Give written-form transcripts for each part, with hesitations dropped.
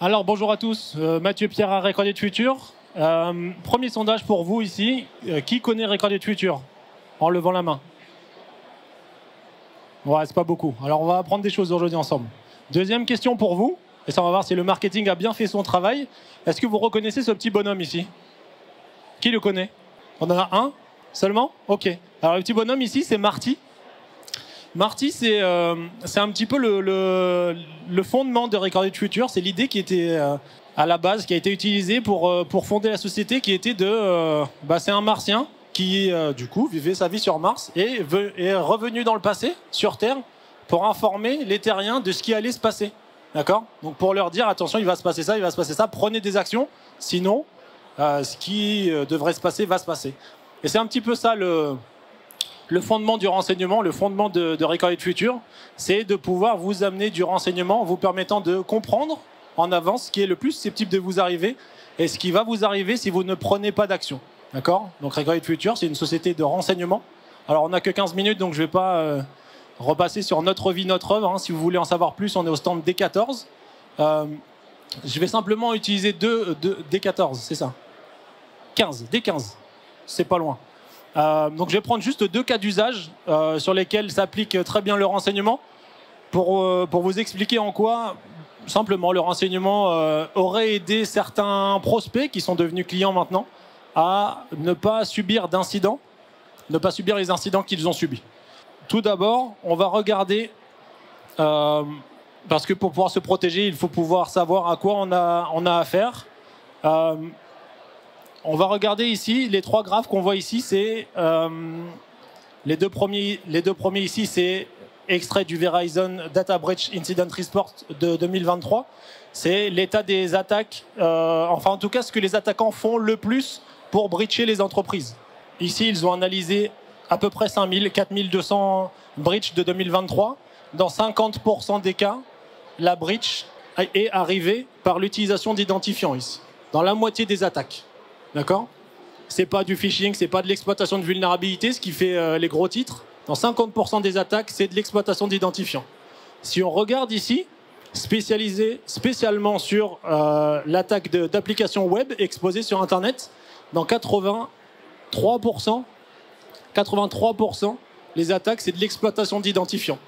Alors bonjour à tous, Mathieu Pierre à Recorded Future. Premier sondage pour vous ici, qui connaît Recorded Future? En levant la main. Ouais, c'est pas beaucoup. Alors on va apprendre des choses aujourd'hui ensemble. Deuxième question pour vous, et ça on va voir si le marketing a bien fait son travail. Est-ce que vous reconnaissez ce petit bonhomme ici? Qui le connaît? On en a un seulement? Ok. Alors le petit bonhomme ici, c'est Marty. Marty, c'est un petit peu le fondement de Recorded Future. C'est l'idée qui était à la base, qui a été utilisée pour fonder la société, qui était de... c'est un Martien qui, du coup, vivait sa vie sur Mars et est revenu dans le passé, sur Terre, pour informer les Terriens de ce qui allait se passer. D'accord? Donc pour leur dire, attention, il va se passer ça, il va se passer ça, prenez des actions, sinon, ce qui devrait se passer va se passer. Et c'est un petit peu ça le fondement du renseignement, le fondement de Recorded Future, c'est de pouvoir vous amener du renseignement, vous permettant de comprendre en avance ce qui est le plus susceptible de vous arriver et ce qui va vous arriver si vous ne prenez pas d'action. D'accord? Donc Recorded Future, c'est une société de renseignement. Alors on n'a que 15 minutes, donc je ne vais pas repasser sur notre vie, notre œuvre. Hein. Si vous voulez en savoir plus, on est au stand D14. Je vais simplement utiliser D14, c'est ça? 15, D15, c'est pas loin. Donc je vais prendre juste deux cas d'usage sur lesquels s'applique très bien le renseignement pour vous expliquer en quoi simplement le renseignement aurait aidé certains prospects qui sont devenus clients maintenant à ne pas subir d'incidents, ne pas subir les incidents qu'ils ont subis. Tout d'abord, on va regarder, parce que pour pouvoir se protéger, il faut pouvoir savoir à quoi on a affaire. On va regarder ici, les trois graphes qu'on voit ici, c'est les deux premiers ici, c'est extrait du Verizon Data Breach Incident Report de 2023. C'est l'état des attaques, enfin en tout cas ce que les attaquants font le plus pour breacher les entreprises. Ici, ils ont analysé à peu près 5000, 4200 breaches de 2023. Dans 50% des cas, la breach est arrivée par l'utilisation d'identifiants ici, dans la moitié des attaques. D'accord? C'est pas du phishing, c'est pas de l'exploitation de vulnérabilité, ce qui fait les gros titres. Dans 50% des attaques, c'est de l'exploitation d'identifiants. Si on regarde ici, spécialisé spécialement sur l'attaque d'applications web exposées sur Internet, dans 83%, les attaques, c'est de l'exploitation d'identifiants.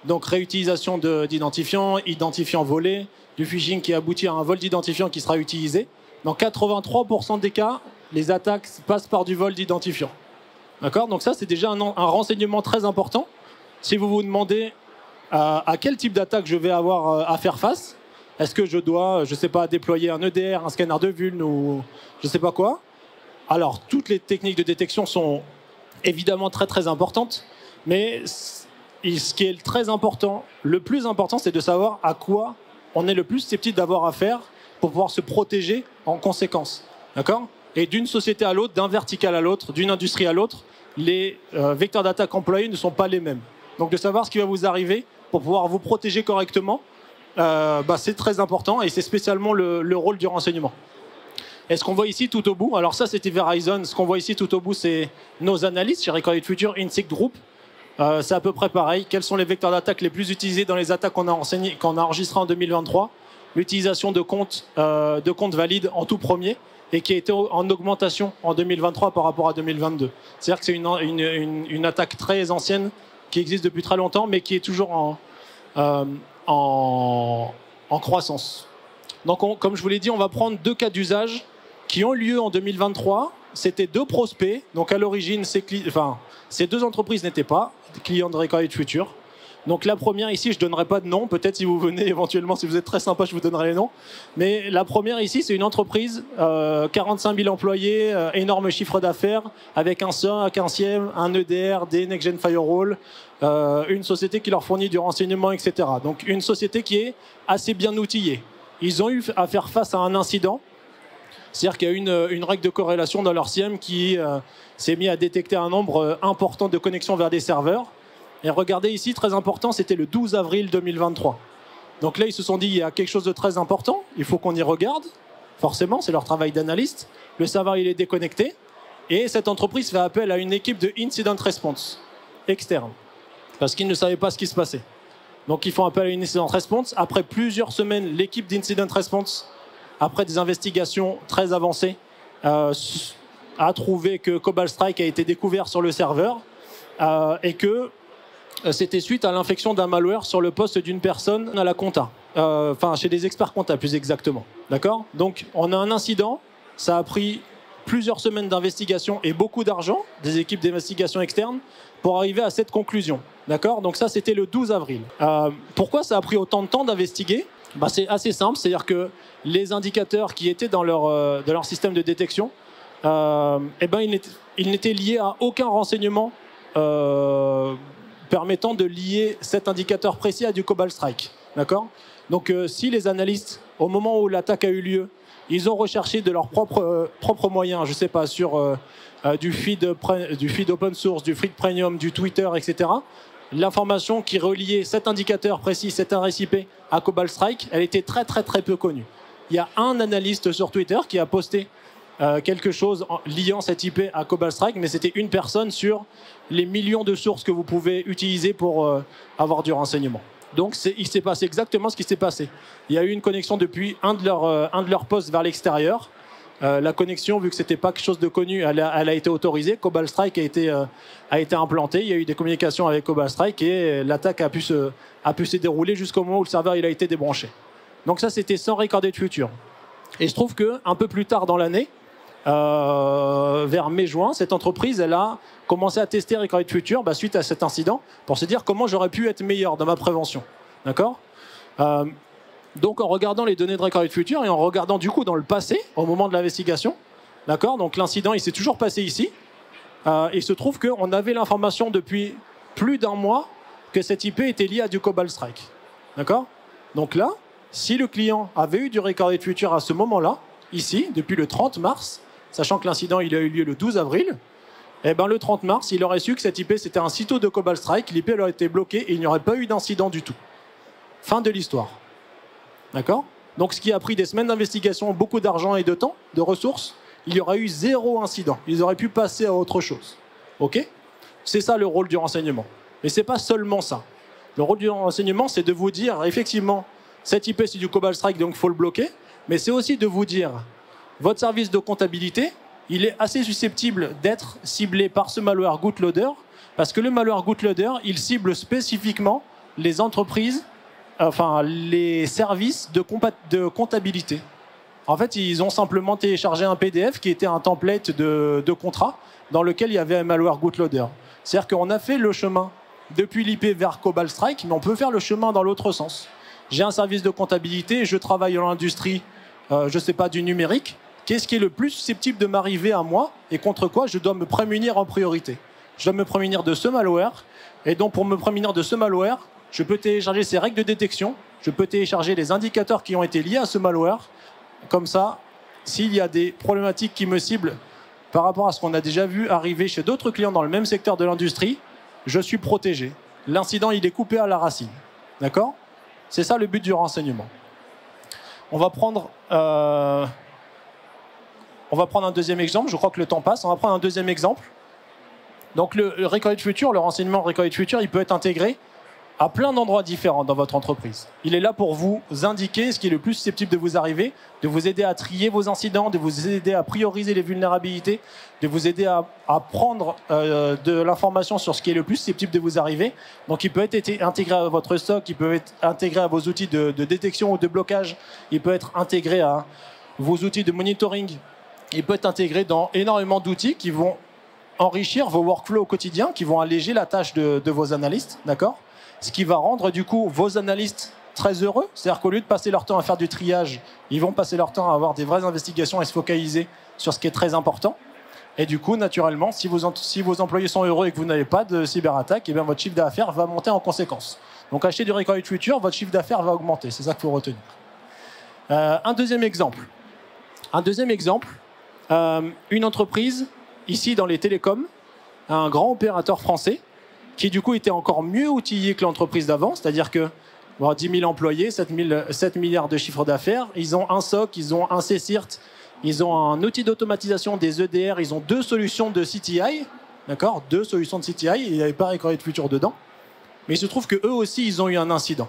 Donc réutilisation d'identifiants, identifiants volés, du phishing qui aboutit à un vol d'identifiants qui sera utilisé. Dans 83% des cas, les attaques passent par du vol d'identifiants. D'accord? Donc ça, c'est déjà un renseignement très important. Si vous vous demandez à quel type d'attaque je vais avoir à faire face, est-ce que je dois, je ne sais pas, déployer un EDR, un scanner de vuln ou je ne sais pas quoi? Alors, toutes les techniques de détection sont évidemment très très importantes, mais ce qui est très important, le plus important, c'est de savoir à quoi on est le plus susceptible d'avoir affaire pour pouvoir se protéger en conséquence. D'accord? Et d'une société à l'autre, d'un vertical à l'autre, d'une industrie à l'autre, les vecteurs d'attaque employés ne sont pas les mêmes. Donc de savoir ce qui va vous arriver pour pouvoir vous protéger correctement, c'est très important et c'est spécialement le rôle du renseignement. Et ce qu'on voit ici tout au bout, alors ça c'était Verizon, ce qu'on voit ici tout au bout c'est nos analystes chez Recorded Future, Insect Group. C'est à peu près pareil. Quels sont les vecteurs d'attaque les plus utilisés dans les attaques qu'on a enregistrées en 2023? L'utilisation de comptes valides en tout premier et qui a été en augmentation en 2023 par rapport à 2022. C'est-à-dire que c'est une attaque très ancienne qui existe depuis très longtemps mais qui est toujours en croissance. Donc comme je vous l'ai dit, on va prendre deux cas d'usage qui ont lieu en 2023. C'était deux prospects. Donc à l'origine, ces deux entreprises n'étaient pas clients de Recorded Future. Donc la première ici, je ne donnerai pas de nom. Peut-être si vous venez éventuellement, si vous êtes très sympa, je vous donnerai les noms. Mais la première ici, c'est une entreprise, 45 000 employés, énorme chiffre d'affaires, avec un SOC, un SIEM, un EDR, des Next-Gen Firewall, une société qui leur fournit du renseignement, etc. Donc une société qui est assez bien outillée. Ils ont eu à faire face à un incident. C'est-à-dire qu'il y a une règle de corrélation dans leur SIEM qui s'est mis à détecter un nombre important de connexions vers des serveurs. Et regardez ici, très important, c'était le 12 avril 2023. Donc là, ils se sont dit, il y a quelque chose de très important, il faut qu'on y regarde. Forcément, c'est leur travail d'analyste. Le serveur, il est déconnecté. Et cette entreprise fait appel à une équipe de Incident Response externe. Parce qu'ils ne savaient pas ce qui se passait. Donc ils font appel à une incident response. Après plusieurs semaines, l'équipe d'incident response, après des investigations très avancées, a trouvé que Cobalt Strike a été découvert sur le serveur et que c'était suite à l'infection d'un malware sur le poste d'une personne à la compta. Enfin, chez des experts comptables, plus exactement. D'accord? Donc, on a un incident. Ça a pris plusieurs semaines d'investigation et beaucoup d'argent des équipes d'investigation externes pour arriver à cette conclusion. D'accord? Donc ça, c'était le 12 avril. Pourquoi ça a pris autant de temps d'investiguer? C'est assez simple. C'est-à-dire que les indicateurs qui étaient dans leur système de détection, ils n'étaient liés à aucun renseignement permettant de lier cet indicateur précis à du Cobalt Strike. D'accord? Donc si les analystes, au moment où l'attaque a eu lieu, ils ont recherché de leurs propres moyens, je ne sais pas, sur du feed open source, du feed premium, du Twitter, etc., l'information qui reliait cet indicateur précis, cet adresse IP à Cobalt Strike, elle était très très très peu connue. Il y a un analyste sur Twitter qui a posté quelque chose liant cette IP à Cobalt Strike, mais c'était une personne sur les millions de sources que vous pouvez utiliser pour avoir du renseignement. Donc il s'est passé exactement ce qui s'est passé. Il y a eu une connexion depuis un de leurs postes vers l'extérieur. La connexion, vu que c'était pas quelque chose de connu, elle a été autorisée. Cobalt Strike a été implanté. Il y a eu des communications avec Cobalt Strike et l'attaque a pu se dérouler jusqu'au moment où le serveur il a été débranché. Donc ça, c'était sans Recorded Future. Et je trouve qu'un peu plus tard dans l'année, vers mai-juin, cette entreprise, elle a commencé à tester Recorded Future suite à cet incident pour se dire comment j'aurais pu être meilleur dans ma prévention. D'accord? Donc en regardant les données de Recorded Future et en regardant du coup dans le passé, au moment de l'investigation, d'accord? Donc l'incident, il s'est toujours passé ici. Il se trouve qu'on avait l'information depuis plus d'un mois que cette IP était liée à du Cobalt Strike. D'accord? Donc là, si le client avait eu du Recorded Future à ce moment-là, ici, depuis le 30 mars, sachant que l'incident il a eu lieu le 12 avril, le 30 mars, il aurait su que cette IP c'était un sitôt de Cobalt Strike, l'IP aurait été bloquée et il n'y aurait pas eu d'incident du tout. Fin de l'histoire. D'accord? Donc ce qui a pris des semaines d'investigation, beaucoup d'argent et de temps, de ressources, il y aurait eu 0 incident. Ils auraient pu passer à autre chose. Ok? C'est ça le rôle du renseignement. Mais c'est pas seulement ça. Le rôle du renseignement, c'est de vous dire, effectivement, cette IP c'est du Cobalt Strike, donc il faut le bloquer. Mais c'est aussi de vous dire, votre service de comptabilité, il est assez susceptible d'être ciblé par ce malware Bootloader, parce que le malware Bootloader, il cible spécifiquement les entreprises, enfin les services de comptabilité. En fait, ils ont simplement téléchargé un PDF qui était un template de contrat dans lequel il y avait un malware Bootloader. C'est-à-dire qu'on a fait le chemin depuis l'IP vers Cobalt Strike, mais on peut faire le chemin dans l'autre sens. J'ai un service de comptabilité, je travaille dans l'industrie, je ne sais pas, du numérique. Qu'est-ce qui est le plus susceptible de m'arriver à moi et contre quoi je dois me prémunir en priorité? Je dois me prémunir de ce malware. Et donc, pour me prémunir de ce malware, je peux télécharger ces règles de détection. Je peux télécharger les indicateurs qui ont été liés à ce malware. Comme ça, s'il y a des problématiques qui me ciblent par rapport à ce qu'on a déjà vu arriver chez d'autres clients dans le même secteur de l'industrie, je suis protégé. L'incident, il est coupé à la racine. D'accord? C'est ça le but du renseignement. On va prendre un deuxième exemple. Je crois que le temps passe. On va prendre un deuxième exemple. Donc le Recorded Future, le renseignement Recorded Future, il peut être intégré à plein d'endroits différents dans votre entreprise. Il est là pour vous indiquer ce qui est le plus susceptible de vous arriver, de vous aider à trier vos incidents, de vous aider à prioriser les vulnérabilités, de vous aider à prendre de l'information sur ce qui est le plus susceptible de vous arriver. Donc il peut être intégré à votre stock, il peut être intégré à vos outils de détection ou de blocage, il peut être intégré à vos outils de monitoring, il peut être intégré dans énormément d'outils qui vont enrichir vos workflows au quotidien, qui vont alléger la tâche de vos analystes, d'accord? Ce qui va rendre du coup vos analystes très heureux. C'est-à-dire qu'au lieu de passer leur temps à faire du triage, ils vont passer leur temps à avoir des vraies investigations et se focaliser sur ce qui est très important. Et du coup, naturellement, si vos employés sont heureux et que vous n'avez pas de cyberattaque, votre chiffre d'affaires va monter en conséquence. Donc achetez du Recorded Future, votre chiffre d'affaires va augmenter. C'est ça qu'il faut retenir. Un deuxième exemple. Une entreprise, ici dans les télécoms, un grand opérateur français, qui du coup était encore mieux outillé que l'entreprise d'avant, c'est-à-dire que 10 000 employés, 7 milliards de chiffre d'affaires, ils ont un SOC, ils ont un CSIRT, ils ont un outil d'automatisation des EDR, ils ont 2 solutions de CTI, d'accord, 2 solutions de CTI, il n'y avait pas Recorded Future dedans. Mais il se trouve qu'eux aussi, ils ont eu un incident.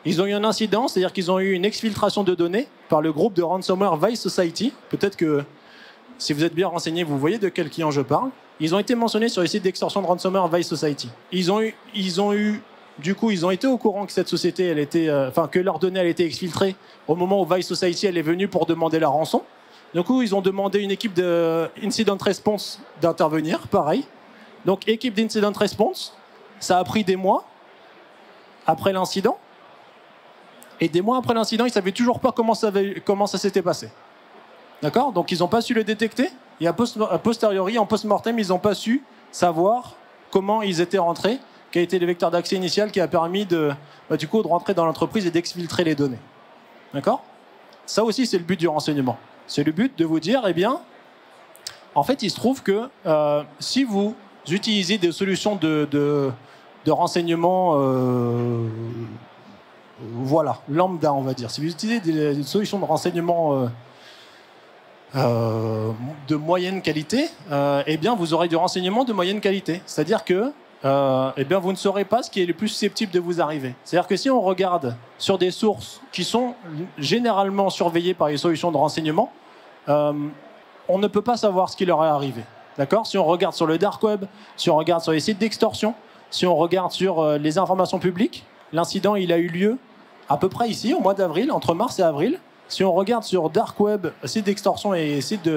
Ils ont eu un incident, c'est-à-dire qu'ils ont eu une exfiltration de données par le groupe de ransomware Vice Society. Peut-être que si vous êtes bien renseigné, vous voyez de quel client je parle. Ils ont été mentionnés sur les sites d'extorsion de ransomware Vice Society. Du coup, ils ont été au courant que cette société, que leurs données allaient été exfiltrées au moment où Vice Society elle est venue pour demander la rançon. Du coup, ils ont demandé une équipe d'Incident Response d'intervenir, pareil. Donc, équipe d'Incident Response, ça a pris des mois après l'incident. Et des mois après l'incident, ils ne savaient toujours pas comment ça s'était passé. D'accord? Donc, ils n'ont pas su le détecter. Et a posteriori, en post-mortem, ils n'ont pas su savoir comment ils étaient rentrés, quel était le vecteur d'accès initial qui a permis de rentrer dans l'entreprise et d'exfiltrer les données. D'accord? Ça aussi, c'est le but du renseignement. C'est le but de vous dire, eh bien, en fait, il se trouve que si vous utilisez des solutions de renseignement, lambda, on va dire. Si vous utilisez des solutions de renseignement de moyenne qualité, eh bien, vous aurez du renseignement de moyenne qualité. C'est-à-dire que vous ne saurez pas ce qui est le plus susceptible de vous arriver. C'est-à-dire que si on regarde sur des sources qui sont généralement surveillées par les solutions de renseignement, on ne peut pas savoir ce qui leur est arrivé. D'accord? Si on regarde sur le dark web, si on regarde sur les sites d'extorsion, si on regarde sur les informations publiques, l'incident il a eu lieu à peu près ici, au mois d'avril, entre mars et avril. Si on regarde sur dark web, sites d'extorsion et sites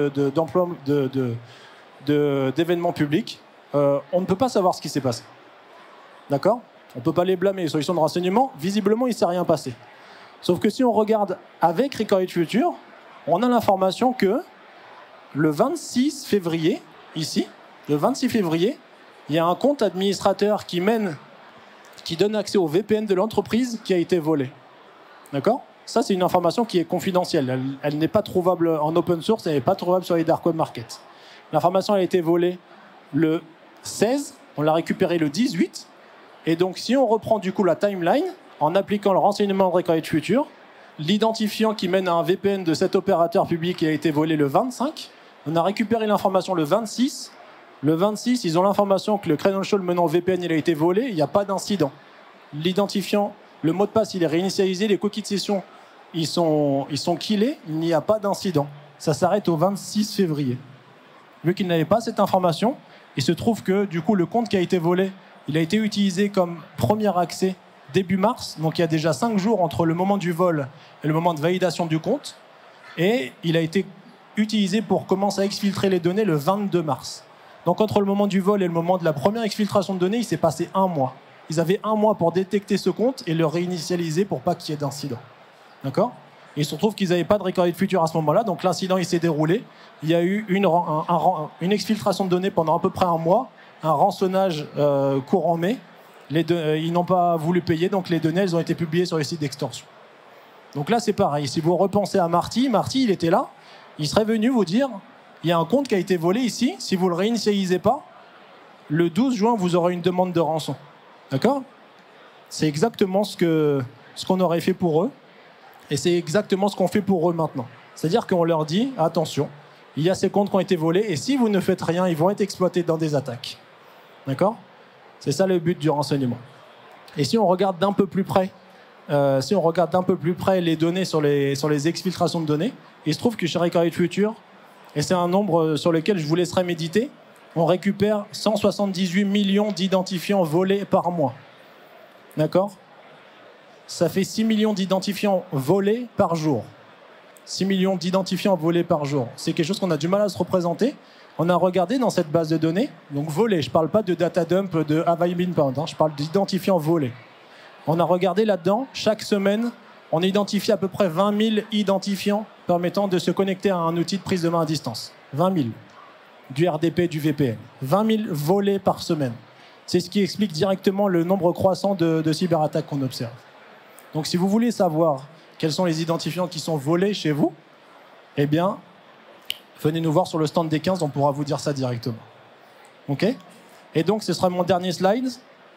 d'événements publics, on ne peut pas savoir ce qui s'est passé. D'accord? On ne peut pas les blâmer. Les solutions de renseignement, visiblement, il ne s'est rien passé. Sauf que si on regarde avec Recorded Future, on a l'information que le 26 février, ici, le 26 février, il y a un compte administrateur qui donne accès au VPN de l'entreprise qui a été volé. D'accord? Ça, c'est une information qui est confidentielle. Elle n'est pas trouvable en open source, elle n'est pas trouvable sur les dark web markets. L'information a été volée le 16, on l'a récupérée le 18. Et donc, si on reprend du coup la timeline, en appliquant le renseignement de Recorded Future, l'identifiant qui mène à un VPN de cet opérateur public a été volé le 25. On a récupéré l'information le 26. Le 26, ils ont l'information que le credential menant au VPN il a été volé, il n'y a pas d'incident. L'identifiant, le mot de passe, il est réinitialisé, les cookies de session, ils sont killés, il n'y a pas d'incident. Ça s'arrête au 26 février. Vu qu'ils n'avaient pas cette information, il se trouve que du coup le compte qui a été volé, il a été utilisé comme premier accès début mars, donc il y a déjà 5 jours entre le moment du vol et le moment de validation du compte, et il a été utilisé pour commencer à exfiltrer les données le 22 mars. Donc entre le moment du vol et le moment de la première exfiltration de données, il s'est passé 1 mois. Ils avaient 1 mois pour détecter ce compte et le réinitialiser pour pas qu'il y ait d'incident. D'accord? Et il se trouve qu'ils n'avaient pas de Recorded Future à ce moment-là, donc l'incident il s'est déroulé. Il y a eu une exfiltration de données pendant à peu près 1 mois, un rançonnage courant mai. Ils n'ont pas voulu payer, donc les données elles ont été publiées sur les sites d'extorsion. Donc là c'est pareil, si vous repensez à Marty il était là, il serait venu vous dire, il y a un compte qui a été volé ici, si vous ne le réinitialisez pas, le 12 juin vous aurez une demande de rançon. D'accord? C'est exactement ce qu'on aurait fait pour eux. Et c'est exactement ce qu'on fait pour eux maintenant. C'est-à-dire qu'on leur dit, attention, il y a ces comptes qui ont été volés, et si vous ne faites rien, ils vont être exploités dans des attaques. D'accord? C'est ça le but du renseignement. Et si on regarde d'un peu plus près, les données sur les exfiltrations de données, il se trouve que chez Recorded Future, et c'est un nombre sur lequel je vous laisserai méditer, on récupère 178 millions d'identifiants volés par mois. D'accord? Ça fait 6 millions d'identifiants volés par jour. 6 millions d'identifiants volés par jour. C'est quelque chose qu'on a du mal à se représenter. On a regardé dans cette base de données, donc volés, je ne parle pas de data dump, de have I been found, je parle d'identifiants volés. On a regardé là-dedans, chaque semaine, on identifie à peu près 20 000 identifiants permettant de se connecter à un outil de prise de main à distance. 20 000. Du RDP, du VPN. 20 000 volés par semaine. C'est ce qui explique directement le nombre croissant de cyberattaques qu'on observe. Donc si vous voulez savoir quels sont les identifiants qui sont volés chez vous, eh bien, venez nous voir sur le stand des 15, on pourra vous dire ça directement. OK? Et donc, ce sera mon dernier slide.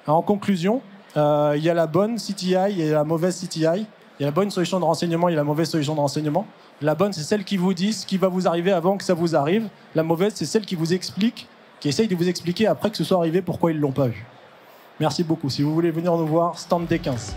En conclusion, il y a la bonne CTI et la mauvaise CTI. Il y a la bonne solution de renseignement, il y a la mauvaise solution de renseignement. La bonne, c'est celle qui vous dit ce qui va vous arriver avant que ça vous arrive. La mauvaise, c'est celle qui vous explique, qui essaye de vous expliquer après que ce soit arrivé pourquoi ils ne l'ont pas vu. Merci beaucoup. Si vous voulez venir nous voir, stand D15.